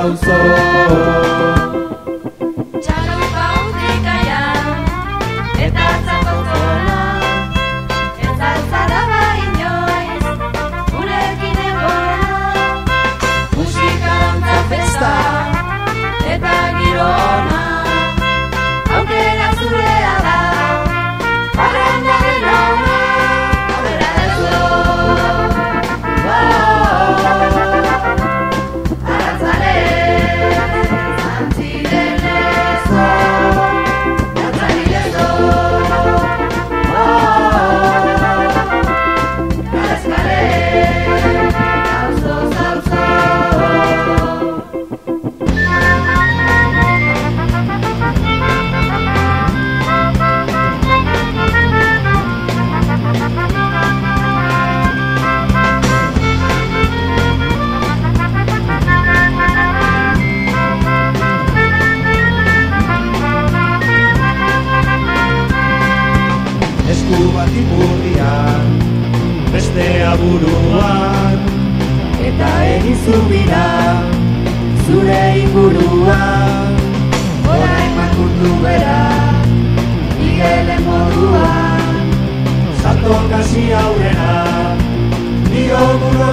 auzo. Txalupa utrikaian, eta zatozola, ez alzaraba inoiz, gurekin egona. Musika dantza festa, eta giro ona, aukera zurea da, parrandaren ona, aurrera ezo. Esku bat ipurdian, bestea buruan, eta egin zubira, zure inguruan. Orain makurtu bera, igelen moduan, salto kasi aurrera, dio guro